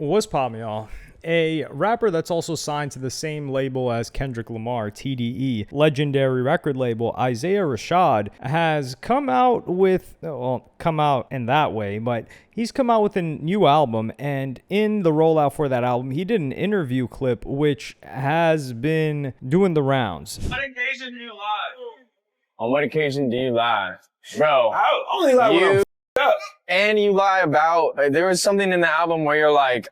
What's poppin', y'all? A rapper that's also signed to the same label as Kendrick Lamar, TDE, legendary record label, Isaiah Rashad, has come out with, well, come out in that way, but he's come out with a new album, and in the rollout for that album, he did an interview clip which has been doing the rounds. On what occasion do you lie? On what occasion do you lie? Bro, I only lie when I'm up. And you lie about, there was something in the album where you're like,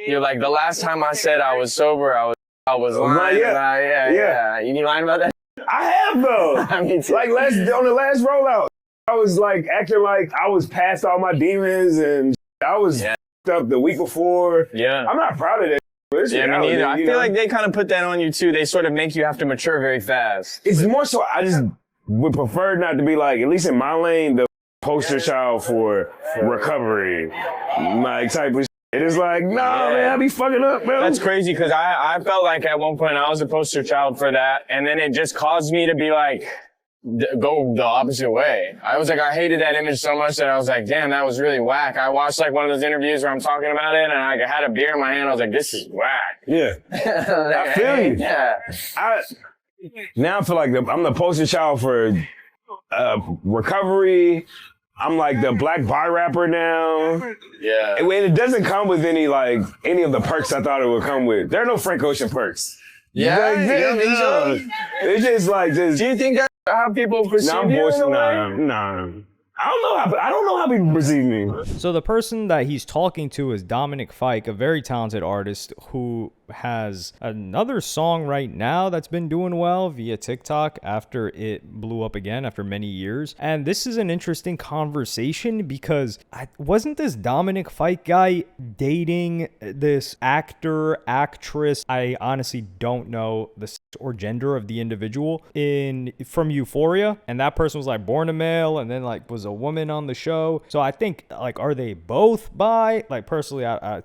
you're like, the last time I said I was sober, I was lying. Yeah. You lying about that? I have though. I mean, like on the last rollout, I was like acting like I was past all my demons and I was up the week before. Yeah. I'm not proud of that. Yeah, me neither. I feel like they kind of put that on you too. They sort of make you have to mature very fast. It's more so I just would prefer not to be like, at least in my lane, the poster child for recovery, like type of shit. It is like, man, I be fucking up, man. That's crazy because I felt like at one point I was a poster child for that, and then it just caused me to be like, go the opposite way. I was like, I hated that image so much that I was like, damn, that was really whack. I watched like one of those interviews where I'm talking about it, and I had a beer in my hand. I was like, this is whack. Yeah, I feel you. Yeah. Now I feel like I'm the poster child for recovery. I'm like the black bar rapper now. Yeah. And it doesn't come with any of the perks I thought it would come with. There are no Frank Ocean perks. Yeah. No. It's just like this. Do you think that's how people perceive you? Nah. I don't know how people perceive me. So the person that he's talking to is Dominic Fike, a very talented artist who has another song right now that's been doing well via TikTok after it blew up again after many years. And this is an interesting conversation because wasn't this Dominic Fike guy dating this actress? I honestly don't know the sex or gender of the individual from Euphoria, and that person was like born a male and then like was a woman on the show. So I think like, are they both bi? Like personally, I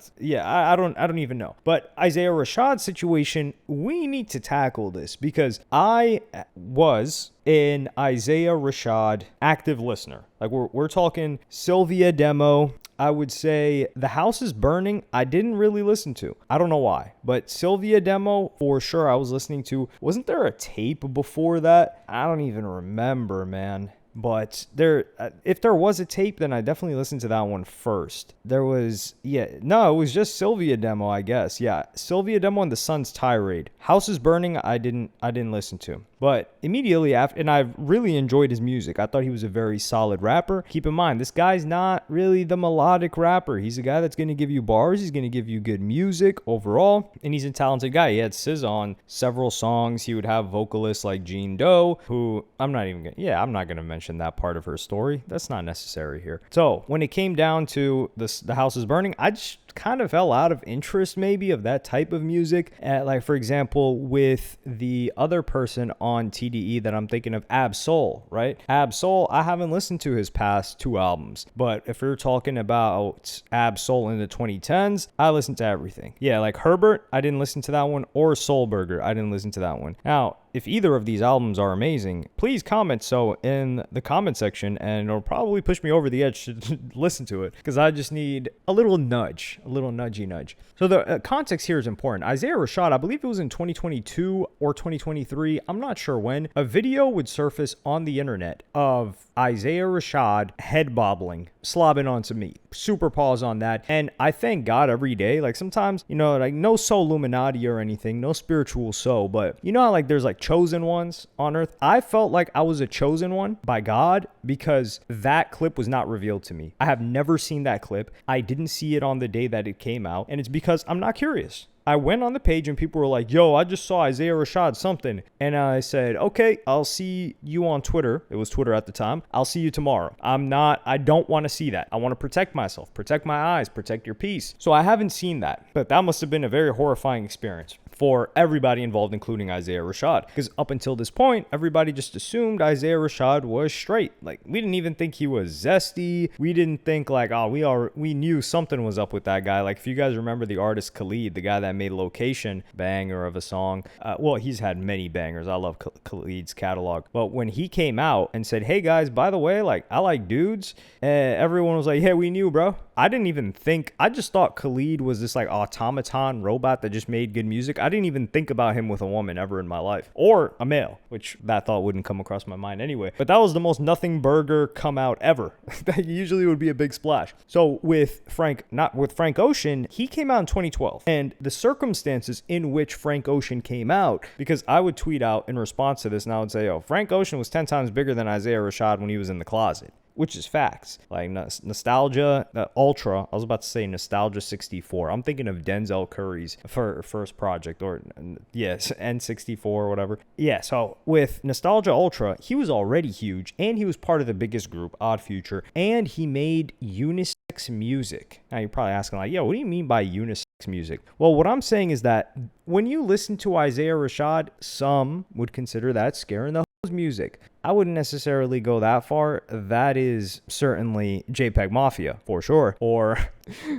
don't even know. But Isaiah Rashad's situation, we need to tackle this because I was an Isaiah Rashad active listener. Like we're talking Sylvia demo. I would say The House is Burning, I didn't really listen to. I don't know why, but Sylvia demo for sure I was listening to. Wasn't there a tape before that? I don't even remember, man. But if there was a tape, then I definitely listened to that one first. It was just Sylvia demo, I guess. Yeah, Sylvia demo and The Sun's Tirade. House is Burning, I didn't listen to. But immediately after, and I really enjoyed his music. I thought he was a very solid rapper. Keep in mind, this guy's not really the melodic rapper. He's a guy that's going to give you bars. He's going to give you good music overall. And he's a talented guy. He had SZA on several songs. He would have vocalists like Jean Doe, who I'm not going to mention that part of her story. That's not necessary here. So when it came down to The House is Burning, I just kind of fell out of interest maybe of that type of music. Like for example, with the other person on TDE that I'm thinking of, Ab Soul, right? Ab Soul, I haven't listened to his past 2 albums, but if you're talking about Ab Soul in the 2010s, I listened to everything. Yeah, like Herbert, I didn't listen to that one, or Soul Burger, I didn't listen to that one. Now, if either of these albums are amazing, please comment so in the comment section, and it'll probably push me over the edge to listen to it, because I just need a little nudge, a little nudgy nudge. So the context here is important. Isaiah Rashad, I believe it was in 2022 or 2023, I'm not sure when, a video would surface on the internet of Isaiah Rashad head bobbling, slobbing on some meat. Super pause on that. And I thank God every day. Like sometimes, like no soul Illuminati or anything, no spiritual soul, but you know how like there's like chosen ones on earth? I felt like I was a chosen one by God because that clip was not revealed to me. I have never seen that clip. I didn't see it on the day that it came out, and it's because I'm not curious. I went on the page and people were like, yo, I just saw Isaiah Rashad something. And I said, okay, I'll see you on Twitter. It was Twitter at the time. I'll see you tomorrow. I don't want to see that. I want to protect myself, protect my eyes, protect your peace. So I haven't seen that, but that must have been a very horrifying experience. for everybody involved, including Isaiah Rashad. Because up until this point, everybody just assumed Isaiah Rashad was straight. Like, we didn't even think he was zesty. We didn't think like, oh, we knew something was up with that guy. Like, if you guys remember the artist Khalid, the guy that made Location, banger of a song. Well, he's had many bangers. I love Khalid's catalog. But when he came out and said, hey guys, by the way, like, I like dudes, everyone was like, yeah, we knew, bro. I didn't even think, I just thought Khalid was this like automaton robot that just made good music. I didn't even think about him with a woman ever in my life, or a male, which that thought wouldn't come across my mind anyway. But that was the most nothing burger come out ever. That usually would be a big splash. So with Frank Ocean, he came out in 2012, and the circumstances in which Frank Ocean came out, because I would tweet out in response to this and I would say, oh, Frank Ocean was 10 times bigger than Isaiah Rashad when he was in the closet. Which is facts. Like Nostalgia Ultra, I was about to say Nostalgia 64. I'm thinking of Denzel Curry's first project, or yes, N64 or whatever. Yeah, so with Nostalgia Ultra, he was already huge, and he was part of the biggest group, Odd Future, and he made unisex music. Now you're probably asking like, yo, what do you mean by unisex music? Well, what I'm saying is that when you listen to Isaiah Rashad, some would consider that scaring the music. I wouldn't necessarily go that far. That is certainly JPEG Mafia for sure. Or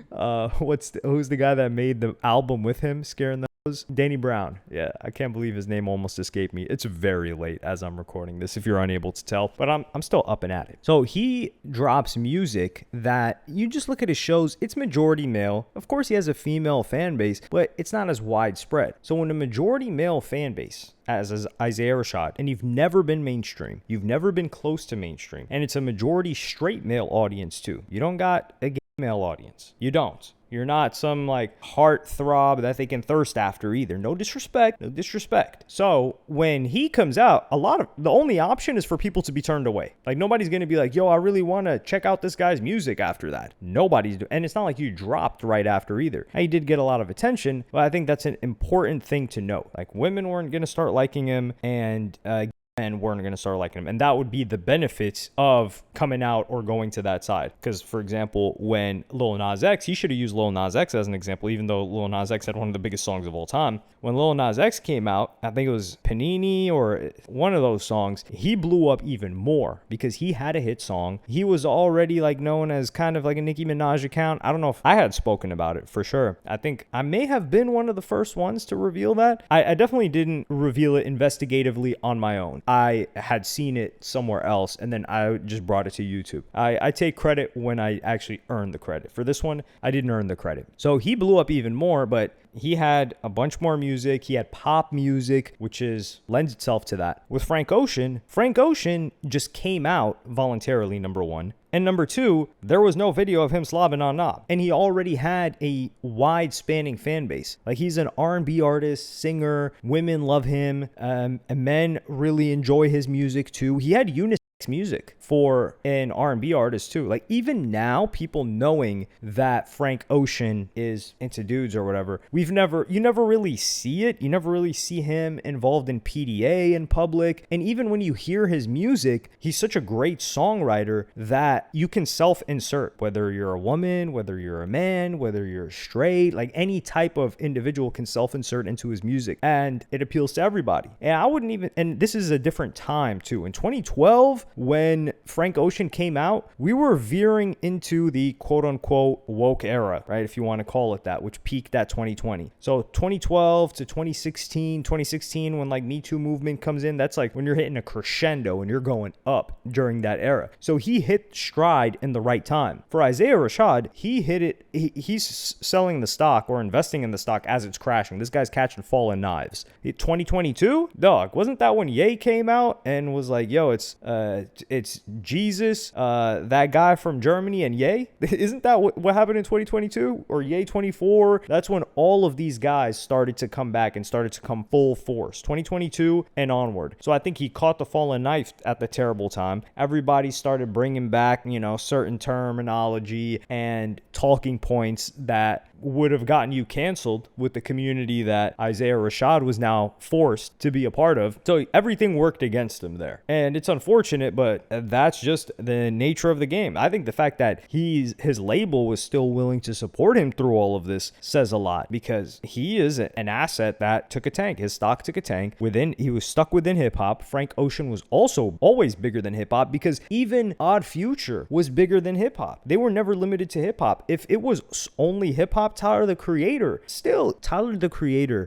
who's the guy that made the album with him, Scaring the Hoes? Danny Brown. Yeah, I can't believe his name almost escaped me. It's very late as I'm recording this, if you're unable to tell, but I'm still up and at it. So he drops music that you just look at his shows, it's majority male. Of course he has a female fan base, but it's not as widespread. So when a majority male fan base, as Isaiah Rashad, and you've never been mainstream, you've never been close to mainstream, and it's a majority straight male audience too. You don't got a gay male audience. You don't. You're not some like heartthrob that they can thirst after either. No disrespect, no disrespect. So when he comes out, the only option is for people to be turned away. Like nobody's going to be like, yo, I really want to check out this guy's music after that. Nobody's doing, and it's not like you dropped right after either. Now, he did get a lot of attention, but I think that's an important thing to note. Like women weren't going to start liking him, and weren't going to start liking him. And that would be the benefits of coming out or going to that side. Because, for example, when Lil Nas X, he should have used Lil Nas X as an example, even though Lil Nas X had one of the biggest songs of all time. When Lil Nas X came out, I think it was Panini or one of those songs, he blew up even more because he had a hit song. He was already like known as kind of like a Nicki Minaj account. I don't know if I had spoken about it for sure. I think I may have been one of the first ones to reveal that. I definitely didn't reveal it investigatively on my own. I had seen it somewhere else, and then I just brought it to YouTube. I take credit when I actually earned the credit. For this one, I didn't earn the credit. So he blew up even more, but he had a bunch more music. He had pop music, which lends itself to that. With Frank Ocean just came out voluntarily, number one. And number two, there was no video of him slobbing on knob. And he already had a wide spanning fan base. Like he's an R&B artist, singer, women love him, and men really enjoy his music too. He had unisex music for an R&B artist too. Like even now, people knowing that Frank Ocean is into dudes or whatever, you never really see it. You never really see him involved in PDA in public. And even when you hear his music, he's such a great songwriter that you can self-insert, whether you're a woman, whether you're a man, whether you're straight, like any type of individual can self-insert into his music, and it appeals to everybody. And this is a different time too. In 2012, when Frank Ocean came out, we were veering into the quote unquote woke era, right? If you want to call it that, which peaked at 2020. So 2012 to 2016 when like Me Too movement comes in, that's like when you're hitting a crescendo and you're going up during that era. So he hit stride in the right time. For Isaiah Rashad, he hit it. He's selling the stock or investing in the stock as it's crashing. This guy's catching fallen knives. 2022, dog, wasn't that when Ye came out and was like, yo, it's Jesus, that guy from Germany, and Ye? Isn't that what happened in 2022 or Ye 24? That's when all of these guys started to come back and started to come full force, 2022 and onward. So I think he caught the fallen knife at the terrible time. Everybody started bringing back, certain terminology and talking points that would have gotten you canceled with the community that Isaiah Rashad was now forced to be a part of. So everything worked against him there. And it's unfortunate, but that's just the nature of the game. I think the fact that his label was still willing to support him through all of this says a lot, because he is an asset that took a tank. His stock took a tank. He was stuck within hip hop. Frank Ocean was also always bigger than hip hop, because even Odd Future was bigger than hip hop. They were never limited to hip hop. If it was only hip hop, Tyler the Creator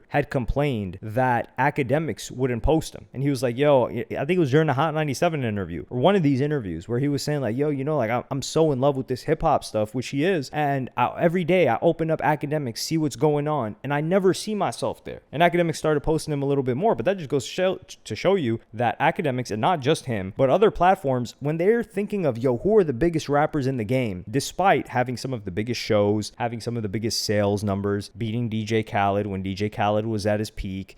had complained that academics wouldn't post him. And he was like, yo, I think it was during the Hot 97 interview, or one of these interviews, where he was saying like, yo, like I'm so in love with this hip hop stuff, which he is. And every day I open up academics, see what's going on, and I never see myself there. And academics started posting him a little bit more, but that just goes to show you that academics, and not just him, but other platforms, when they're thinking of, yo, who are the biggest rappers in the game, despite having some of the biggest shows, having some of the biggest sales numbers, beating DJ Khaled when DJ Khaled was at his peak,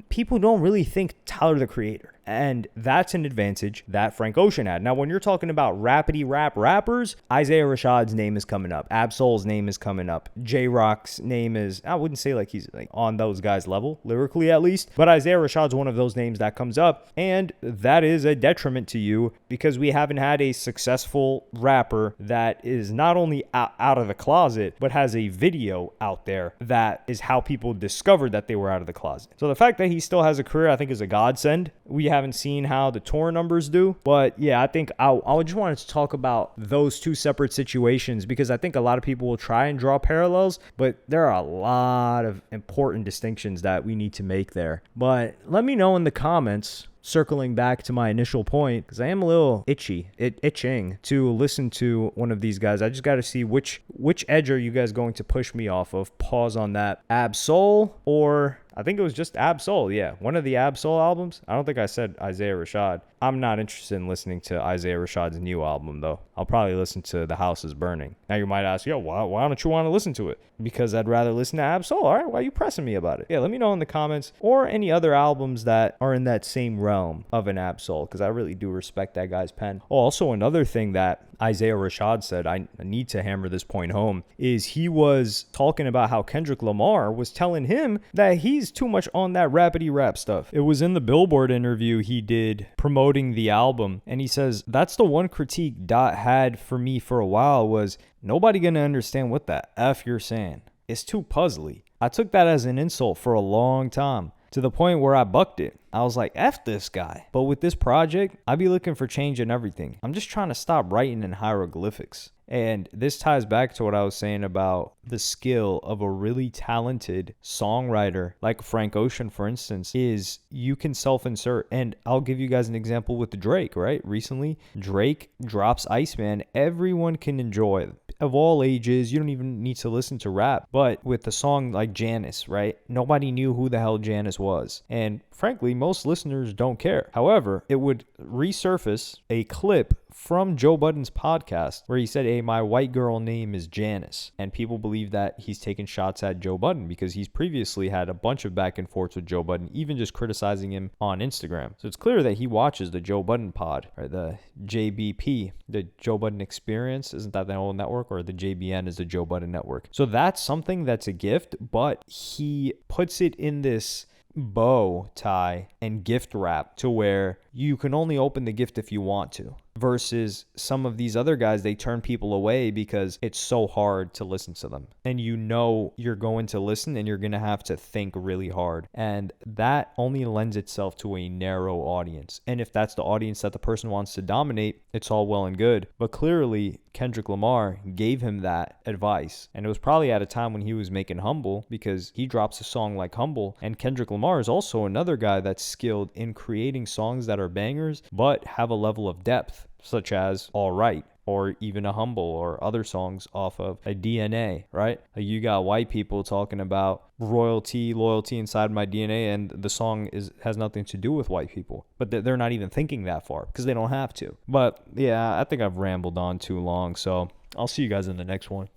people don't really think Tyler the Creator. And that's an advantage that Frank Ocean had. Now, when you're talking about rapidy rap rappers, Isaiah Rashad's name is coming up. Absol's name is coming up. J-Rock's name is, I wouldn't say like he's like on those guys' level, lyrically at least, but Isaiah Rashad's one of those names that comes up. And that is a detriment to you, because we haven't had a successful rapper that is not only out of the closet, but has a video out there that is how people discovered that they were out of the closet. So the fact that he still has a career, I think, is a godsend. We haven't seen how the tour numbers do, but yeah, I think I just wanted to talk about those two separate situations, because I think a lot of people will try and draw parallels, but there are a lot of important distinctions that we need to make there. But let me know in the comments, circling back to my initial point, because I am a little itching to listen to one of these guys. I just got to see which edge are you guys going to push me off of. Pause on that. Ab-Soul, or I think it was just Ab-Soul. Yeah, one of the Ab-Soul albums. I don't think I said Isaiah Rashad. I'm not interested in listening to Isaiah Rashad's new album, though. I'll probably listen to The House is Burning. Now you might ask, yo, why don't you want to listen to it? Because I'd rather listen to Ab-Soul. All right, why are you pressing me about it? Yeah, let me know in the comments, or any other albums that are in that same realm of an Ab-Soul, because I really do respect that guy's pen. Oh, also another thing that Isaiah Rashad said, I need to hammer this point home, is he was talking about how Kendrick Lamar was telling him that he's too much on that rapidy rap stuff. It was in the Billboard interview he did promoting the album, and he says, that's the one critique Dot had for me for a while, was nobody gonna understand what the F you're saying. It's too puzzly. I took that as an insult for a long time, to the point where I bucked it. I was like, F this guy. But with this project, I be looking for change in everything. I'm just trying to stop writing in hieroglyphics. And this ties back to what I was saying about the skill of a really talented songwriter like Frank Ocean, for instance, is you can self-insert. And I'll give you guys an example with Drake, right? Recently, Drake drops Iceman. Everyone can enjoy it. Of all ages, you don't even need to listen to rap. But with a song like Janice, right? Nobody knew who the hell Janice was. And frankly, most listeners don't care. However, it would resurface a clip from Joe Budden's podcast where he said, hey, my white girl name is Janice. And people believe that he's taking shots at Joe Budden, because he's previously had a bunch of back and forths with Joe Budden, even just criticizing him on Instagram. So it's clear that he watches the Joe Budden pod, or the JBP, the Joe Budden Experience. Isn't that the whole network? Or the JBN is the Joe Budden Network. So that's something that's a gift, but he puts it in this bow tie and gift wrap to where you can only open the gift if you want to. Versus some of these other guys, they turn people away because it's so hard to listen to them. And you know you're going to listen and you're going to have to think really hard. And that only lends itself to a narrow audience. And if that's the audience that the person wants to dominate, it's all well and good. But clearly, Kendrick Lamar gave him that advice. And it was probably at a time when he was making Humble, because he drops a song like Humble. And Kendrick Lamar is also another guy that's skilled in creating songs that are bangers, but have a level of depth, such as All Right, or even a Humble, or other songs off of a DNA, right? Like you got white people talking about loyalty inside my DNA, and the song has nothing to do with white people, but they're not even thinking that far because they don't have to. But yeah, I think I've rambled on too long, so I'll see you guys in the next one.